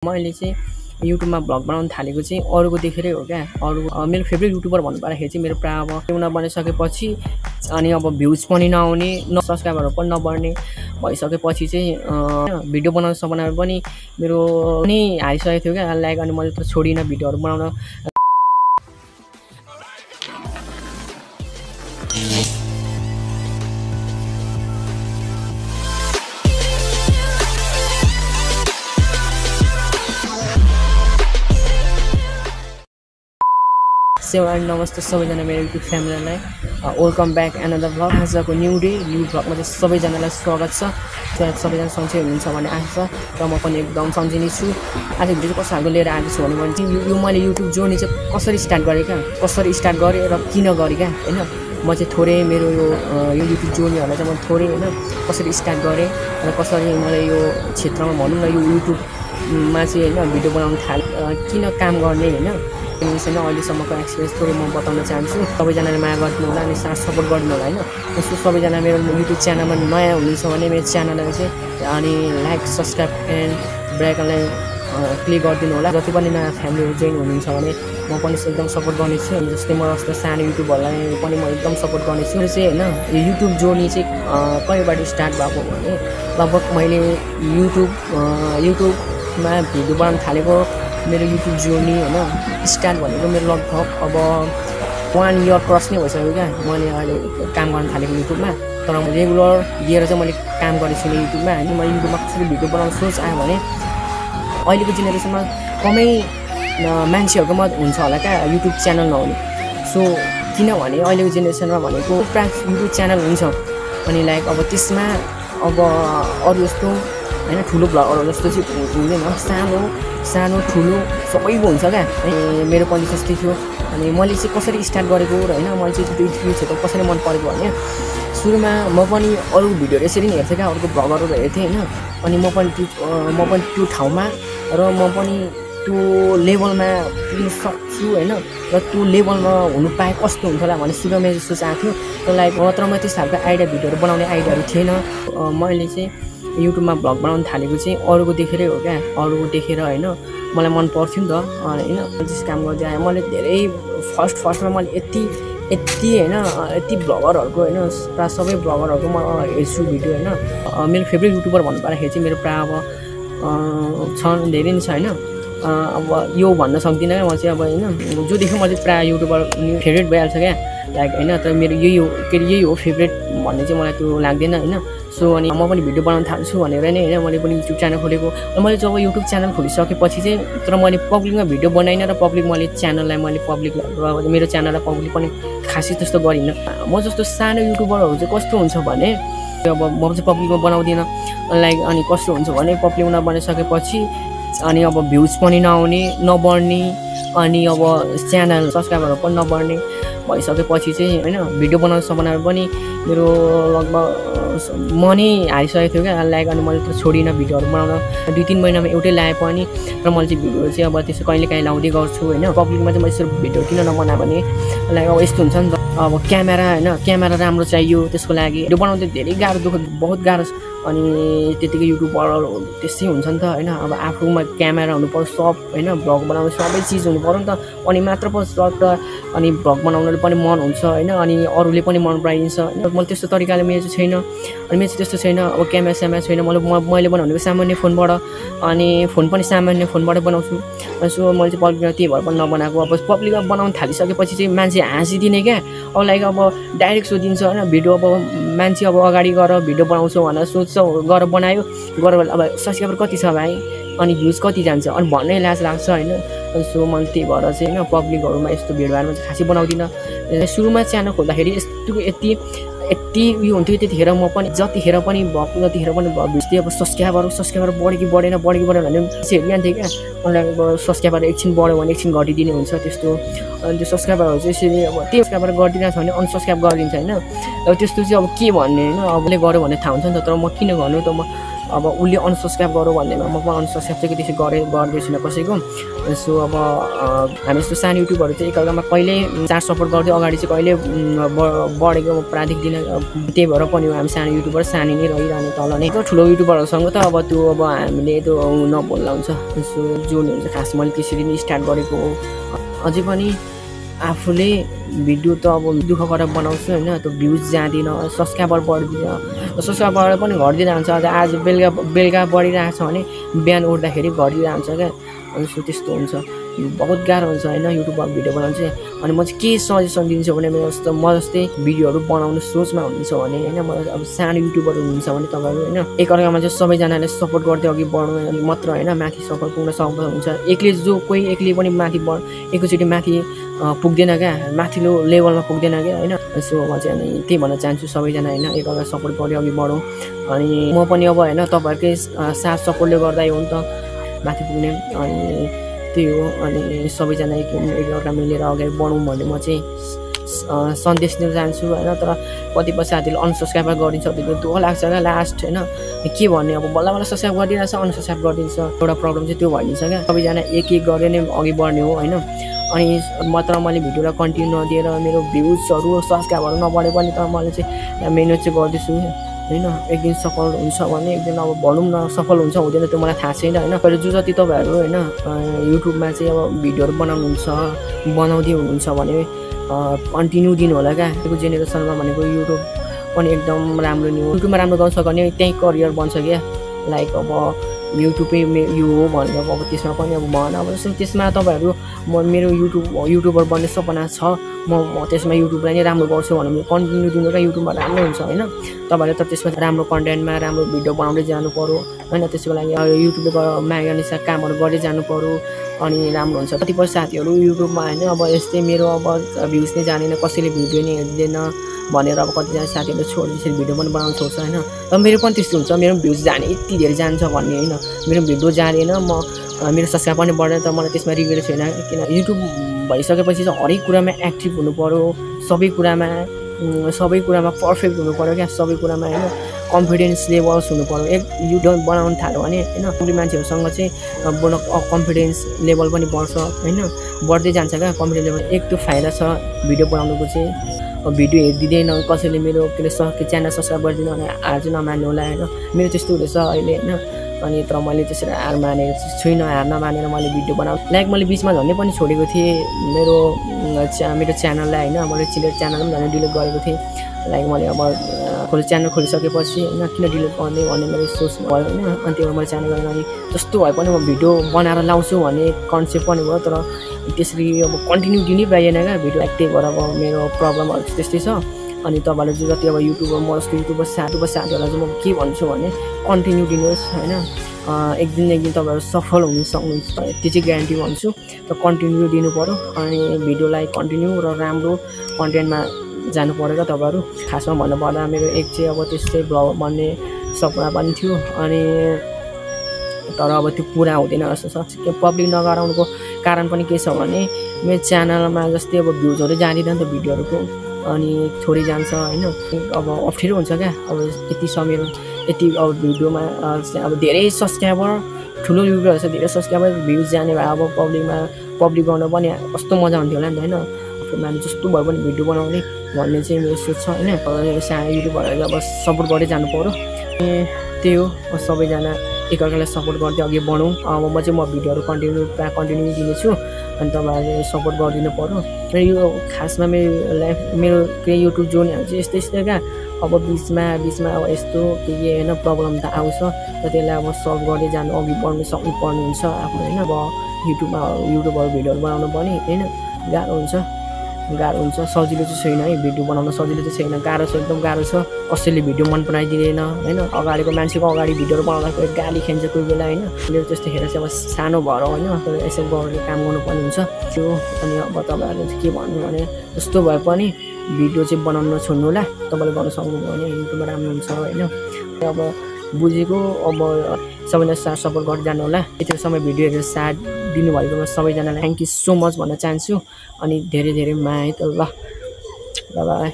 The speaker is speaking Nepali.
मैले चाहिँ युट्युबमा भ्लग बनाउन थालेको चाहिँ अरूको देखेरै हो क्या। अरू मेरो फेभरेट युट्युबर भन्नुपर्दाखेरि चाहिँ मेरो प्रायः अब एउटा बनाइसकेपछि अनि अब भ्युज पनि नआउने सब्सक्राइबरहरू पनि नबढ्ने भइसकेपछि चाहिँ भिडियो बनाउन पनि मेरो पनि हारिसकेको थियो क्या लाइक। अनि मैले त छोडिनँ भिडियोहरू बनाउन। नमस्ते सबैजना मेरो युट्युब फ्यामिलीलाई वेलकम ब्याक एनदर भ्लग। आजको न्यू डे न्यू भ्लगमा चाहिँ सबैजनालाई स्वागत छ। सबैजना सन्चै हुनुहुन्छ भन्ने आशा छ र म पनि एकदम सन्चै नै छु। आज भिडियो कस्तो खालको लिएर आएको छु भने चाहिँ यो मैले युट्युब जोर्नी चाहिँ कसरी स्टार्ट गरेँ क्या, कसरी स्टार्ट गरेँ र किन गरेँ क्या होइन। म चाहिँ थोरै मेरो यो युट्युब जोर्नीहरूलाई चाहिँ म थोरै होइन कसरी स्टार्ट गरेँ र कसरी मलाई यो क्षेत्रमा भनौँ न यो युट्युबमा चाहिँ होइन भिडियो बनाउन थालेँ, किन काम गर्ने होइन अहिलेसम्मको एक्सपिरियन्स थोरै म बताउन चाहन्छु। सबैजनाले माया गरिदिनु होला अनि साथ सपोर्ट गरिदिनु होला होइन। त्यसो सबैजना मेरो युट्युब च्यानलमा नयाँ हुनुहुन्छ भने मेरो च्यानललाई चाहिँ अनि लाइक सब्सक्राइब एन्ड बेलआइकनलाई क्लिक गरिदिनु होला। जति पनि नयाँ फ्यामिलीहरू जोइन हुनुहुन्छ भने म पनि एकदम सपोर्ट गर्नेछु। जस्तै म जस्तो सानो युट्युबरलाई पनि म एकदम सपोर्ट गर्नेछु। यो चाहिँ होइन यो युट्युब जोर्नी चाहिँ कहिलेबाट स्टार्ट भएको भने लगभग मैले युट्युबमा भिडियो बनाउन थालेको मेरो युट्युब जोर्नी होइन स्टार्ट भनेको मेरो लगभग अब 1 इयर क्रस नै भइसक्यो क्या। मैले अहिले काम गर्न थालेको युट्युबमा, तर म रेगुलर दिएर चाहिँ मैले काम गरेको छुइनँ युट्युबमा होइन। मैले युट्युबमा कसरी भिडियो बनाउन सोच आयो भने अहिलेको जेनेरेसनमा कमै मान्छेहरूकोमा हुन्छ होला क्या युट्युब च्यानल नहुने। सो किनभने अहिलेको जेनेरेसनमा भनेको प्रायः युट्युब च्यानल हुन्छ अनि लाइक अब त्यसमा अब अरू जस्तो होइन ठुलो भ्लगहरू जस्तो चाहिँ हुँदैन, सानो ठुलो सबैको हुन्छ क्या। मेरो पनि जस्तै थियो। अनि मैले चाहिँ कसरी स्टार्ट गरेको र होइन मैले चाहिँ त्यो क्षेत्र कसरी मन परेको भने सुरुमा म पनि अरू भिडियोहरू यसरी नै हेर्थेँ क्या, अरूको भ्लगहरू हेर्थेँ होइन। अनि म पनि त्यो ठाउँमा र म पनि त्यो लेभलमा पुग्न सक्छु होइन र त्यो लेभलमा हुनु पाए कस्तो हुन्छ होला भन्ने सुरुमा मेरो सोच आएको थियो। तर लाइक मात्रमा त्यस्तो खालको आइडिया भिडियोहरू बनाउने आइडियाहरू थिएन। मैले चाहिँ युट्युबमा भ्लग बनाउन थालेको चाहिँ अरूको देखेरै हो क्या। अरूको देखेर होइन मलाई मन पर्थ्यो नि त होइन। त्यस काम गर्दै आएँ मैले धेरै फर्स्टमा मैले यति होइन यति भ्लगरहरूको होइन प्रायः सबै भ्लगरहरूको म हेर्छु भिडियो होइन। मेरो फेभरेट युट्युबर भन्नुपर्दाखेरि चाहिँ मेरो प्रायः अब छन् धेरै नै छ होइन। अब यो भन्न सक्दिनँ म चाहिँ अब होइन जो देख्यो म चाहिँ प्रायः युट्युबर फेभरेट भइहाल्छ क्या लाइक होइन। तर मेरो यही हो फेभरेट भन्ने चाहिँ मलाई त्यो लाग्दैन होइन। सो अनि म पनि भिडियो बनाउन थाल्छु भनेर नै होइन मैले पनि युट्युब च्यानल खोलेको। मैले जब युट्युब च्यानल खोलिसकेपछि चाहिँ तर मैले पब्लिकमा भिडियो बनाइनँ र मैले च्यानललाई मेरो च्यानललाई पब्लिक पनि खासै त्यस्तो गरिनँ। म जस्तो सानो युट्युबरहरू चाहिँ कस्तो हुन्छ भने अब म चाहिँ पब्लिकमा बनाउँदिनँ लाइक। अनि कस्तो हुन्छ भने पब्लिकमा बनाइसकेपछि अनि अब भ्युज पनि नबढ्ने अनि अब च्यानल सब्सक्राइबरहरू पनि नबढ्ने भइसकेपछि चाहिँ होइन भिडियो बनाउन पनि मेरो लगभग म नै हारिसकेको थियो क्या लाइक। अनि मैले त छोडिनँ भिडियोहरू बनाउन। 2-3 महिनामा एउटै ल्याए पनि र मैले चाहिँ भिडियोहरू चाहिँ अब त्यसो कहिलेकाहीँ लाउँदै गर्छु होइन। पब्लिकमा चाहिँ मैले यसो भिडियो किन नबनाएँ भने लाइक अब यस्तो हुन्छ नि त अब क्यामेरा राम्रो चाहियो त्यसको लागि। भिडियो बनाउँदा धेरै गाह्रो बहुत गाह्रो अनि त्यतिकै युट्युबरहरू त्यस्तै हुन्छ नि त होइन। अब आफूमा क्यामेरा हुनु पर्छ सब होइन, भ्लग बनाउनु सबै चिज हुनु पऱ्यो नि त अनि मात्र त अनि भ्लग बनाउनु पनि मन हुन्छ होइन। अनि अरूले पनि मन पराइदिन्छ होइन। मैले त्यस्तो तरिकाले मेरो चाहिँ छैन अनि मेरो चाहिँ त्यस्तो छैन। अब क्यामेरा छैन मैले बनाउनेको सामान्य फोनबाट अनि फोन पनि सामान्य फोनबाटै बनाउँछु। सो मैले चाहिँ पब्लिकमा त्यही भएर पनि नबनाएको। अब पब्लिकमा बनाउन थालिसकेपछि चाहिँ मान्छे हाँसिदिने क्या अब लाइक अब डाइरेक्ट सोधिन्छ होइन भिडियो अब मान्छे अब अगाडि गएर भिडियो बनाउँछौ भनेर सोध्छ गरेर बनायो अब सब्सक्राइबर कति छ भाइ अनि भ्युज कति जान्छ अनि भन्नै लाज लाग्छ होइन। सो मैले त्यही भएर चाहिँ होइन पब्लिकहरूमा यस्तो भिडभाडमा चाहिँ खासै बनाउँदिनँ। सुरुमा च्यानल खोल्दाखेरि यति उयो हुन्थ्यो त्यतिखेर म पनि जतिखेर पनि भ्युज अब सब्सक्राइबर बढ्यो कि बढेन भने हेरिरहन्थेँ क्या। मलाई अब सब्सक्राइबर एकछिन बढ्यो भने एकछिन घटिदिने हुन्छ त्यस्तो। अनि त्यो सब्सक्राइबरहरू चाहिँ यसरी अब त्यो सब्सक्राइबर गरिदिरहेको छ भने अनसब्सक्राइब गरिदिन्छ होइन। अब त्यस्तो चाहिँ अब के भन्ने होइन अबले गऱ्यो भने थाहा हुन्छ नि त। तर म किन गर्नु त म अब उसले अनसब्सक्राइब गरौँ भन्दैमा म अनसब्सक्राइब चाहिँ त्यसै गर्दै छुइनँ कसैको। सो अब हामी जस्तो सानो युट्युबहरू चाहिँ एकअर्कामा कहिले चार्ज सपोर्ट गर्दै अगाडि चाहिँ कहिले बढेको प्राधिक दिन त्यही भएर पनि हामी सानो युट्युबर सानो नै रहिरहने तल नै। ठुलो युट्युबरहरूसँग त अब त्यो अब हामीले त्यो नबोल्दा हुन्छ। सो जोड्ने हुन्छ खास मैले त्यसरी नै स्टार्ट गरेको हो। अझै पनि आफूले भिडियो त अब दुःख गरेर बनाउँछु होइन, त्यो भ्युज जाँदैन, सब्सक्राइबर बढ्दैन, सब्सक्राइबर पनि घटिदिइरहन्छ। आज बेलुका बढिरहेको छ भने बिहान उठ्दाखेरि घटिरहन्छ क्या। अनि सो त्यस्तो हुन्छ, बहुत गाह्रो हुन्छ होइन युट्युबमा भिडियो बनाउनु चाहिँ। अनि म चाहिँ के सजेसन दिन्छु भने म जस्तै भिडियोहरू बनाउनु सोचमा हुनुहुन्छ भने होइन, म अब सानो युट्युबर हुनुहुन्छ भने तपाईँहरू होइन एकअर्कामा चाहिँ सबैजनाले सपोर्ट गर्दै अघि बढ्नु मात्र होइन माथि सफल पुग्न सक्नु हुन्छ। कोही एक्लै पनि माथि एकैचोटि माथि पुग्दैन क्या, माथिल्लो लेभलमा पुग्दैन क्या होइन। सो म चाहिँ अनि त्यही भन्न चाहन्छु सबैजना होइन एकअर्का सपोर्ट गर्दै अघि बढौँ। अनि म पनि अब होइन तपाईँहरूकै साथ सपोर्टले गर्दा हो नि त माथि पुग्ने। अनि त्यही हो, अनि सबैजना एकअर्का मिलेर अगाडि बढौँ भन्ने म चाहिँ सन्देश दिन चाहन्छु होइन। तर कतिपय साथीहरूले अनसब्सक्राइब गरिदिन्छ त्यो दुःख लाग्छ क्या लास्ट होइन, के भन्ने अब बल्ल बल्ल सब्सक्राइब गरिदिरहेछ अनसब्सक्राइब गरिदिन्छ। एउटा प्रब्लम चाहिँ त्यो भइदिन्छ क्या, सबैजना एक गरेर नै अघि बढ्ने हो होइन। अनि मात्र मैले भिडियोलाई कन्टिन्यू नदिएर मेरो भ्युजहरू सब्सक्राइबहरू नबढे पनि त मैले चाहिँ मेहनत चाहिँ गर्दैछु होइन। एक दिन सफल हुन्छ भने एक दिन अब भनौँ न सफल हुन्छ हुँदैन त्यो मलाई थाहा छैन होइन। पहिला जो जति तपाईँहरू होइन युट्युबमा चाहिँ अब भिडियोहरू बनाउँदै हुनुहुन्छ भने कन्टिन्यू दिनु होला क्या। त्यो जेनेरेसनमा भनेको युट्युब पनि एकदम राम्रो नि हो, युट्युबमा राम्रो गर्न सक्यो भने त्यहीँ करियर बन्छ क्या। लाइक अब युट्युबै यो हो भनेर अब त्यसमा पनि अब भएन। अब जस्तो त्यसमा तपाईँहरू मेरो युट्युबर बन्ने सपना छ, म त्यसमा युट्युबलाई नै राम्रो गर्छु भने कन्टिन्यू दिनु क्या, युट्युबमा राम्रो हुन्छ होइन। तपाईँले त त्यसमा राम्रो कन्टेन्टमा राम्रो भिडियो बनाउँदै जानु पऱ्यो होइन। त्यसको लागि युट्युबले मागे अनुसार कामहरू गर्दै जानु पऱ्यो अनि राम्रो हुन्छ। कतिपय साथीहरू युट्युबमा होइन अब यस्तै मेरो अब भ्युज नै जाँदैन, कसैले भिडियो नै हेर्दैन भनेर अब कतिजना साथीहरूले छोड्छ, त्यसरी भिडियो पनि बनाउनु छोड्छ होइन। र मेरो पनि त्यस्तो हुन्छ, मेरो भ्युज जाने यति धेरै जान्छ भन्ने होइन, मेरो भिडियो जाँदैन मेरो सब्सक्राइब पनि बढ्दैन त मलाई त्यसमा रिग्रेट छैन। किन युट्युब भइसकेपछि चाहिँ हरेक कुरामा एक्टिभ हुनु पऱ्यो, सबै कुरामा पर्फेक्ट हुनु पऱ्यो क्या, सबै कुरामा होइन कन्फिडेन्स लेभल्स हुनु पऱ्यो। एक युट्युब बनाउनु थाल्यो भने होइन अरू मान्छेहरूसँग चाहिँ कन्फिडेन्स लेभल पनि बढ्छ होइन, बढ्दै जान्छ क्या कन्फिडेन्स लेभल। एक त्यो फाइदा छ भिडियो बनाउनुको चाहिँ, भिडियो हेरिदिँदैन कसैले मेरो के अरे च्यानल सब्सक्राइब गरिदिनु भने हार चाहिँ नमान्नु होला होइन। मेरो त्यस्तो हुँदैछ अहिले होइन। अनि तर मैले त्यसरी हार मानेको छुइनँ, हार नमानेर मैले भिडियो बनाउँ लाइक मैले बिचमा झन्डै पनि छोडेको थिएँ मेरो च्यानललाई होइन। मैले च्यानल पनि झन् डिलिट गरेको थिएँ लाइक मैले अब च्यानल खोलिसकेपछि होइन किन डिलिट गर्ने भन्ने मेरो सोच भयो होइन। अनि त्यो मैले च्यानल गरेँ अनि जस्तो भए पनि म भिडियो बनाएर लाउँछु भन्ने कन्सेप्ट पनि भयो, तर त्यसरी अब कन्टिन्यू दिनै पाइएन क्या भिडियो। त्यही भएर अब मेरो प्रब्लमहरू त्यस्तै छ। अनि तपाईँहरूले जो जति अब युट्युबर म जस्तो युट्युबर साथीहरूलाई चाहिँ म के भन्छु भने कन्टिन्यू दिनुहोस् होइन। एक दिन तपाईँहरू सफल हुन सक्नुहुन्छ त्यो चाहिँ ग्यारेन्टी भन्छु। त कन्टिन्यू दिनु पऱ्यो अनि भिडियोलाई कन्टिन्यू र राम्रो कन्टेन्टमा जानु पऱ्यो क्या तपाईँहरू। खासमा भन्नुपर्दा मेरो एक चाहिँ अब त्यस्तै भ्लग भन्ने सपना पनि थियो अनि तर अब त्यो पुरा हुँदैन जस्तो छ। पब्लिक नगराउनुको कारण पनि के छ भने मेरो च्यानलमा जस्तै अब भ्युजहरू जाँदैन नि त भिडियोहरूको, अनि थोरै जान्छ होइन। अब अप्ठ्यारो हुन्छ क्या, अब यति समय यति अब भिडियोमा अब धेरै सब्सक्राइबर ठुलो युट्युबर छ धेरै सब्सक्राइबर भ्युज जाने भए अब पब्लिक गर्न पनि कस्तो मजा हुन्थ्यो होला नि त होइन। हामी जस्तो भए पनि भिडियो बनाउने भन्ने चाहिँ मेरो सोच छ होइन। सानो युट्युबरहरूले अब सपोर्ट गर्दै जानु पऱ्यो। त्यही हो, सबैजना एकअर्कालाई सपोर्ट गर्दै अघि बढौँ। अब म भिडियोहरू कन्टिन्यू दिनेछु अनि तपाईँहरूले सपोर्ट गरिदिनु पऱ्यो। र यो खासमा मेरो केही युट्युब जोर्नीहरू चाहिँ यस्तै क्या। अब बिचमा अब यस्तो के होइन प्रब्लम त आउँछ र त्यसलाई अब सल्भ गर्दै जानु अघि बढ्नु सक्नुपर्ने हुन्छ आफ्नो होइन। अब युट्युबहरू भिडियोहरू बनाउनु पनि होइन गाह्रो हुन्छ, सजिलो चाहिँ छैन है भिडियो बनाउन, सजिलो चाहिँ छैन, गाह्रो छ एकदम गाह्रो छ। कसैले भिडियो मन पराइदिँदैन होइन, अगाडिको मान्छेको अगाडि भिडियोहरू बनाउँदाखेरि गाली खेल्छ कोही बेला होइन। मेरो त्यस्तो हेरेर चाहिँ अब सानो भएर होइन तर यसो गरेर काम गर्नुपर्ने हुन्छ त्यो। अनि अब तपाईँहरूले चाहिँ के भन्नु भने जस्तो भए पनि भिडियो चाहिँ बनाउन नछोड्नु होला, तपाईँले गर्न सक्नुभयो भने युट्युबमा राम्रो हुन्छ होइन। अब बुझेको अब सबैलाई साथ सपोर्ट गर्दै जानु होला। यति समय भिडियो हेरेर साथ दिनुभएकोमा सबैजनालाई थ्याङ्क यू सो मच भन्न चाहन्छु। अनि धेरै माया है त ल बाई।